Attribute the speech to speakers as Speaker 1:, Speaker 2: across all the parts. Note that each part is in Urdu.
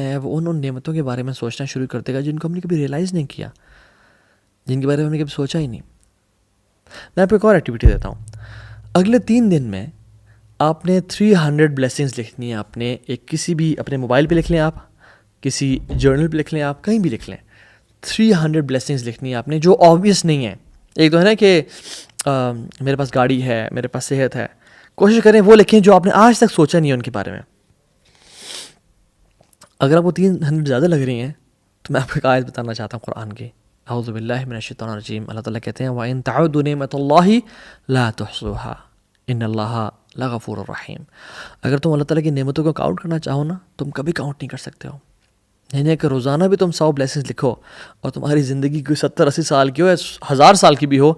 Speaker 1: ہے وہ ان نعمتوں کے بارے میں سوچنا شروع کر دے گا جن کو ہم نے کبھی ریئلائز نہیں کیا، جن کے بارے میں ہم نے کبھی سوچا ہی نہیں۔ میں آپ کو ایک اور ایکٹیویٹی دیتا ہوں۔ اگلے 3 دن میں آپ نے 300 بلیسنگز لکھنی ہے۔ آپ نے ایک کسی بھی اپنے موبائل پہ لکھ لیں، آپ کسی جرنل پہ لکھ لیں، آپ کہیں بھی لکھ لیں۔ 300 بلیسنگز لکھنی ہے آپ نے جو آبویس نہیں ہے۔ ایک تو ہے نا کہ میرے پاس گاڑی ہے، میرے پاس صحت ہے، کوشش کریں وہ لکھیں جو آپ نے آج تک سوچا نہیں ہے ان کے بارے میں۔ اگر آپ کو 300 زیادہ لگ رہی ہیں تو میں آپ کو ایک آیت بتانا چاہتا ہوں قرآن کی۔ اعوذ باللہ من الشیطان الرجیم۔ اللہ تعالیٰ کہتے ہیں وَإِن تَعُدُّوا نِعْمَةَ اللَّهِ لَا تُحْصُوهَا إِنَّ اللَّهَ لَغَفُورٌ رَحِيمٌ۔ اگر تم اللہ تعالیٰ کی نعمتوں کو کاؤنٹ کرنا چاہو نا، تم کبھی کاؤنٹ نہیں کر سکتے ہو۔ یعنی کہ روزانہ بھی تم 100 بلیسنگز لکھو اور تمہاری زندگی کوئی 70-80 سال کی ہو یا 1000 سال کی بھی ہو،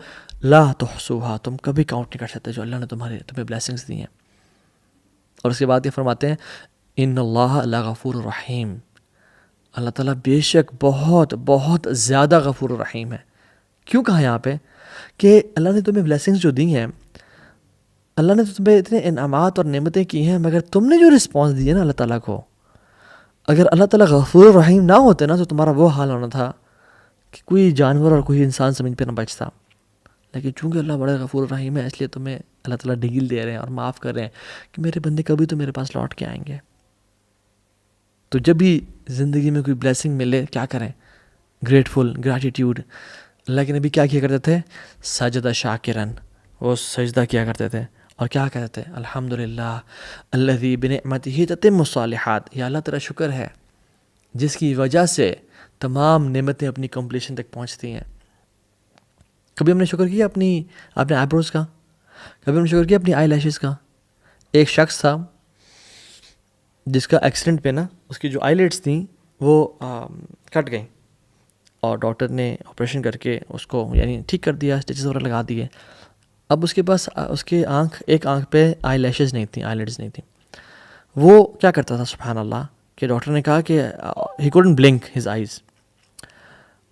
Speaker 1: لا تحصوها، تم کبھی کاؤنٹ نہیں کر سکتے جو اللہ نے تمہیں بلیسنگز دی ہیں۔ اور اس کے بعد یہ فرماتے ہیں ان اللہ لغفور رحیم، اللہ تعالیٰ بے شک بہت بہت زیادہ غفور الرحیم ہے۔ کیوں کہا یہاں پہ کہ اللہ نے تمہیں بلیسنگز جو دی ہیں، اللہ نے تو تمہیں اتنے انعامات اور نعمتیں کی ہیں، مگر تم نے جو رسپانس دی ہے نا اللہ تعالیٰ کو، اگر اللہ تعالیٰ غفور الرحیم نہ ہوتے نا تو تمہارا وہ حال ہونا تھا کہ کوئی جانور اور کوئی انسان سمجھ پہ نہ بچتا۔ لیکن چونکہ اللہ بڑا غفور الرحیم ہے، اس لیے تمہیں اللہ تعالیٰ ڈیل دے رہے ہیں اور معاف کر رہے ہیں کہ میرے بندے کبھی تو میرے پاس لوٹ کے آئیں گے۔ تو جب بھی زندگی میں کوئی بلیسنگ ملے کیا کریں؟ Grateful, gratitude. اللہ کے نبی کیا کیا کرتے تھے؟ سجدہ شاکرن، وہ سجدہ کیا کرتے تھے اور کیا کہتے تھے؟ الحمدللہ الذی بنعمتہ تتم الصالحات، یا اللہ تیرا شکر ہے جس کی وجہ سے تمام نعمتیں اپنی کمپلیشن تک پہنچتی ہیں۔ کبھی ہم نے شکر کیا اپنے آئی بروز کا؟ کبھی ہم نے شکر کیا اپنی آئی لیشز کا؟ ایک شخص تھا جس کا ایکسیڈنٹ پہ نا اس کی جو آئی لیٹس تھیں وہ کٹ گئیں، اور ڈاکٹر نے آپریشن کر کے اس کو یعنی ٹھیک کر دیا، اسٹیچز وغیرہ لگا دیے۔ اب اس کے پاس اس کے ایک آنکھ پہ آئی لیشز نہیں تھیں، آئی لیڈز نہیں تھیں۔ وہ کیا کرتا تھا سبحان اللہ کہ ڈاکٹر نے کہا کہ he couldn't blink his eyes,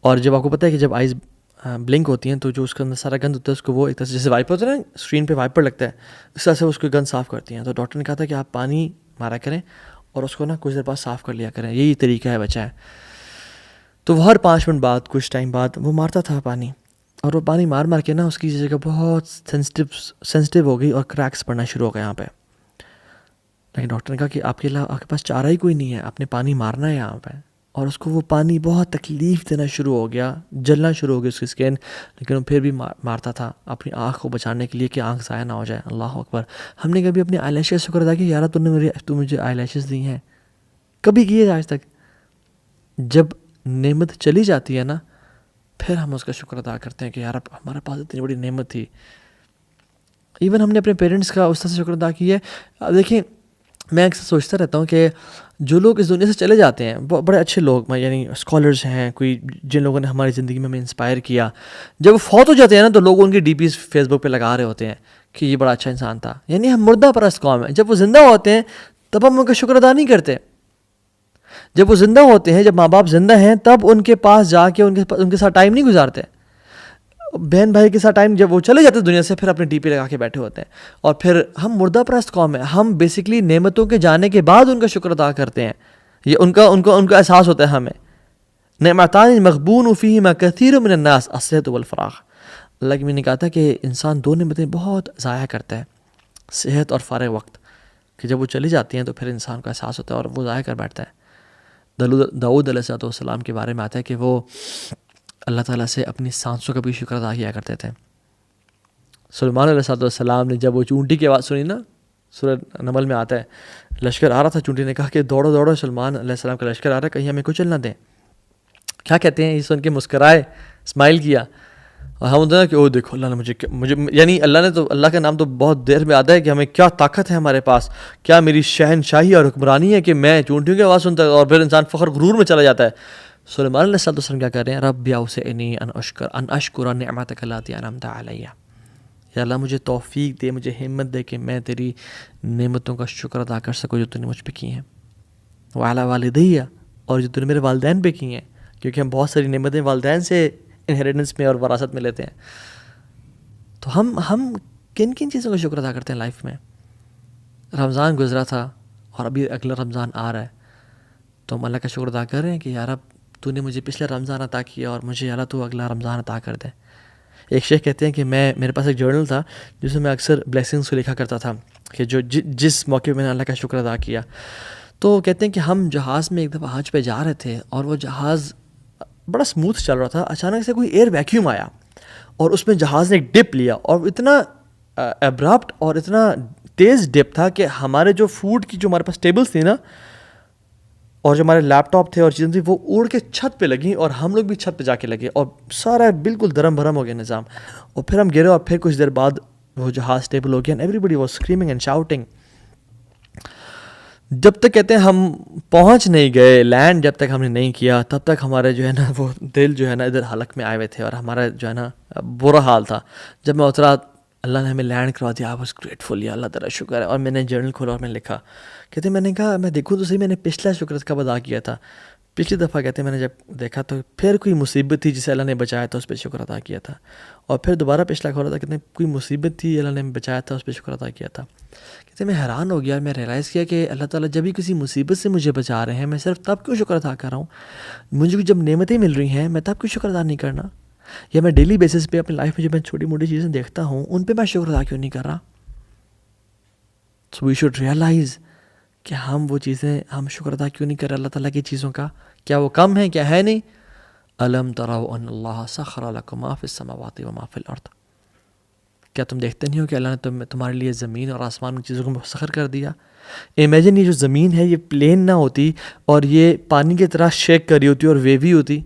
Speaker 1: اور جب آپ کو پتہ ہے کہ جب آئیز بلنک ہوتی ہیں تو جو اس کے اندر سارا گند ہوتا ہے اس کو وہ ایک طرح سے جیسے وائپر ہوتا ہے نا، اسکرین پہ وائپر لگتا ہے، اس طرح سے اس کو گند صاف کرتی ہیں۔ تو ڈاکٹر نے کہا تھا کہ آپ پانی مارا کریں اور اس کو نا کچھ دیر بعد صاف کر لیا کریں، یہی طریقہ ہے بچہ ہے۔ تو وہ ہر 5 منٹ بعد کچھ ٹائم بعد وہ مارتا تھا پانی، اور وہ پانی مار مار کے نا اس کی جگہ بہت سینسٹیو ہو گئی اور کریکس پڑنا شروع ہو گئے یہاں پہ۔ لیکن ڈاکٹر نے کہا کہ آپ کے پاس چارہ ہی کوئی نہیں ہے، آپ نے پانی مارنا ہے یہاں پہ۔ اور اس کو وہ پانی بہت تکلیف دینا شروع ہو گیا، جلنا شروع ہو گئی اس کی اسکن، لیکن وہ پھر بھی مارتا تھا اپنی آنکھ کو بچانے کے لیے کہ آنکھ ضائع نہ ہو جائے۔ اللہ اکبر۔ ہم نے کبھی اپنی آئی لیشز شکر ادا کہ یار تو مجھے آئی لیشز دی ہیں؟ کبھی کیے آج تک؟ جب نعمت چلی جاتی ہے نا پھر ہم اس کا شکر ادا کرتے ہیں کہ یار ہمارے پاس اتنی بڑی نعمت تھی۔ ایون ہم نے اپنے پیرنٹس کا اس طرح سے شکر ادا کیا ہے۔ دیکھیں میں اکثر سوچتا رہتا ہوں کہ جو لوگ اس دنیا سے چلے جاتے ہیں بڑے اچھے لوگ، یعنی اسکالرز ہیں، کوئی جن لوگوں نے ہماری زندگی میں ہمیں انسپائر کیا، جب وہ فوت ہو جاتے ہیں نا تو لوگ ان کی ڈی پیز فیس بک پہ لگا رہے ہوتے ہیں کہ یہ بڑا اچھا انسان تھا۔ یعنی ہم مردہ پرست قوم ہیں، جب وہ زندہ ہوتے ہیں تب ہم ان کا شکر ادا نہیں کرتے۔ جب وہ زندہ ہوتے ہیں، جب ماں باپ زندہ ہیں، تب ان کے پاس جا کے ان کے ساتھ ٹائم نہیں گزارتے۔ بہن بھائی کے ساتھ ٹائم جب وہ چلے جاتے دنیا سے پھر اپنے ڈی پی لگا کے بیٹھے ہوتے ہیں، اور پھر ہم مردہ پرست قوم ہیں۔ ہم بیسکلی نعمتوں کے جانے کے بعد ان کا شکر ادا کرتے ہیں، یہ ان کا احساس ہوتا ہے ہمیں۔ نعمتان مغبون فیہما کثیر من الناس الصحۃ والفراغ۔ اللہ کی میں نے کہا تھا کہ انسان 2 نعمتیں بہت ضائع کرتا ہے، صحت اور فارغ وقت، کہ جب وہ چلی جاتی ہیں تو پھر انسان کا احساس ہوتا ہے اور وہ ضائع کر بیٹھتا ہے۔ داؤد علیہ السلام کے بارے میں آتا ہے کہ وہ اللہ تعالیٰ سے اپنی سانسوں کا بھی شکر ادا کیا کرتے تھے۔ سلیمان علیہ السلام نے جب وہ چونٹی کی آواز سنی نا، سورہ نمل میں آتا ہے، لشکر آ رہا تھا، چونٹی نے کہا کہ دوڑو دوڑو، سلیمان علیہ السلام کا لشکر آ رہا ہے، کہیں ہمیں کچل نہ دیں۔ کیا کہتے ہیں؟ یہ سن کے مسکرائے، اسمائل کیا، اور ہم ہوتے ہیں کہ او دیکھو اللہ نے مجھے یعنی اللہ نے تو، اللہ کا نام تو بہت دیر میں آتا ہے کہ ہمیں کیا طاقت ہے ہمارے پاس، کیا میری شہنشاہی اور حکمرانی ہے کہ میں چونٹیوں کی آواز سنتا ہے، اور پھر انسان فخر غرور میں چلا جاتا ہے۔ سلیمان علیہ السلام کیا کہہ رہے ہیں؟ رب اوزعنی ان اشکر نعمتک اللاتی انعمت علی، یا اللہ مجھے توفیق دے، مجھے ہمت دے کہ میں تیری نعمتوں کا شکر ادا کر سکوں جو تو نے مجھ پہ کی ہیں، وعلی والدی، اور جو تو نے میرے والدین پہ کی ہیں، کیونکہ ہم بہت ساری نعمتیں والدین سے انہیریٹنس میں اور وراثت میں لیتے ہیں۔ تو ہم کن کن چیزوں کا شکر ادا کرتے ہیں لائف میں؟ رمضان گزرا تھا اور ابھی اگلا رمضان آ رہا ہے، تو ہم اللہ کا شکر ادا کر رہے ہیں کہ یار اب تو نے مجھے پچھلا رمضان عطا کیا اور مجھے اللہ تو اگلا رمضان عطا کر دے. ایک شیخ کہتے ہیں کہ میرے پاس ایک جرنل تھا جس میں میں اکثر بلیسنگس کو لکھا کرتا تھا کہ جو جس موقع پہ میں نے اللہ کا شکر ادا کیا. تو کہتے ہیں کہ ہم جہاز میں ایک دفعہ حج پہ جا رہے تھے اور وہ جہاز بڑا سموتھ چل رہا تھا. اچانک سے کوئی ایئر ویکیوم آیا اور اس میں جہاز نے ایک ڈپ لیا, اور اتنا ابرپٹ اور اتنا تیز ڈپ تھا کہ ہمارے جو فوڈ کی جو ہمارے پاس ٹیبلس تھی نا, اور جو ہمارے لیپ ٹاپ تھے اور چیزیں تھیں, وہ اڑ کے چھت پہ لگیں اور ہم لوگ بھی چھت پہ جا کے لگے اور سارا بالکل درم بھرم ہو گیا نظام. اور پھر ہم گرے اور پھر کچھ دیر بعد وہ جہاز اسٹیبل ہو گیا. Everybody was screaming and shouting. جب تک کہتے ہیں ہم پہنچ نہیں گئے لینڈ, جب تک ہم نے نہیں کیا تب تک ہمارے جو ہے نا وہ دل جو ہے نا ادھر حلق میں آئے ہوئے تھے اور ہمارا جو ہے نا برا حال تھا. جب میں اترا, اللہ نے ہمیں لینڈ کروا دیا, آئی واز گریٹفل, یا اللہ تعالیٰ شکر ہے. اور میں نے جرنل کھولا اور میں نے لکھا, کہتے میں نے کہا میں دیکھوں تو صحیح میں نے پچھلا شکر کب ادا کیا تھا. پچھلی دفعہ کہتے ہیں میں نے جب دیکھا تو پھر کوئی مصیبت تھی جسے اللہ نے بچایا تھا, اس پہ شکر ادا کیا تھا. اور پھر دوبارہ پچھلا کھولا تھا, کہتے ہیں کوئی مصیبت تھی اللہ نے بچایا تھا, اس پہ شکر ادا کیا تھا. کہتے میں حیران ہو گیا, میں ریئلائز کیا کہ اللہ تعالیٰ جب بھی کسی مصیبت سے مجھے بچا رہے ہیں میں صرف تب کیوں شکر ادا کر رہا ہوں. مجھے جب نعمتیں مل رہی ہیں میں تب کیوں شکر ادا نہیں کرنا, یا میں ڈیلی بیسس پہ اپنی لائف میں جب میں چھوٹی موٹی چیزیں دیکھتا ہوں ان پہ میں شکر ادا کیوں نہیں کر رہا. سو وی شوڈ ریئلائز کہ ہم وہ چیزیں ہم شکر ادا کیوں نہیں کر رہے اللہ تعالیٰ کی چیزوں کا. کیا وہ کم ہے, کیا ہے نہیں؟ الم تروا ان اللہ سخر لکم ما فی السماوات و ما فی الارض. کیا تم دیکھتے نہیں ہو کہ اللہ نے تمہارے لیے زمین اور آسمان کی چیزوں کو مسخر کر دیا. امیجن یہ جو زمین ہے یہ پلین نہ ہوتی اور یہ پانی کی طرح شیک کری ہوتی اور ویوی ہوتی,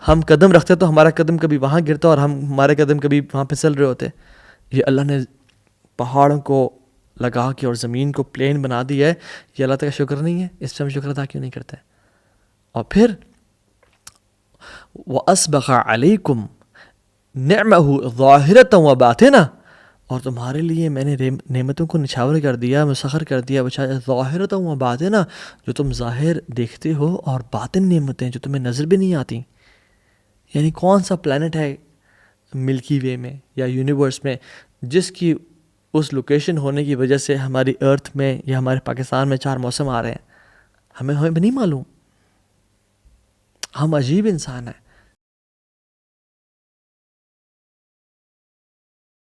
Speaker 1: ہم قدم رکھتے تو ہمارا قدم کبھی وہاں گرتا اور ہمارے قدم کبھی وہاں پھسل رہے ہوتے. یہ اللہ نے پہاڑوں کو لگا کے اور زمین کو پلین بنا دیا ہے, یہ اللہ تعالیٰ کا شکر نہیں ہے؟ اس پہ ہم شکر ادا کیوں نہیں کرتے؟ اور پھر وَأَسْبَغَ عَلَيْكُمْ نِعْمَهُ ظَاهِرَةً وَبَاطِنَةً, اور تمہارے لیے میں نے نعمتوں کو نچھاور کر دیا, مسخر کر دیا, ظَاهِرَةً وَبَاطِنَةً, جو تم ظاہر دیکھتے ہو اور باطن نعمتیں جو تمہیں نظر بھی نہیں آتی. یعنی کون سا پلانٹ ہے ملکی وے میں یا یونیورس میں جس کی اس لوکیشن ہونے کی وجہ سے ہماری ارتھ میں یا ہمارے پاکستان میں 4 موسم آ رہے ہیں؟ ہمیں نہیں معلوم. ہم عجیب انسان ہیں.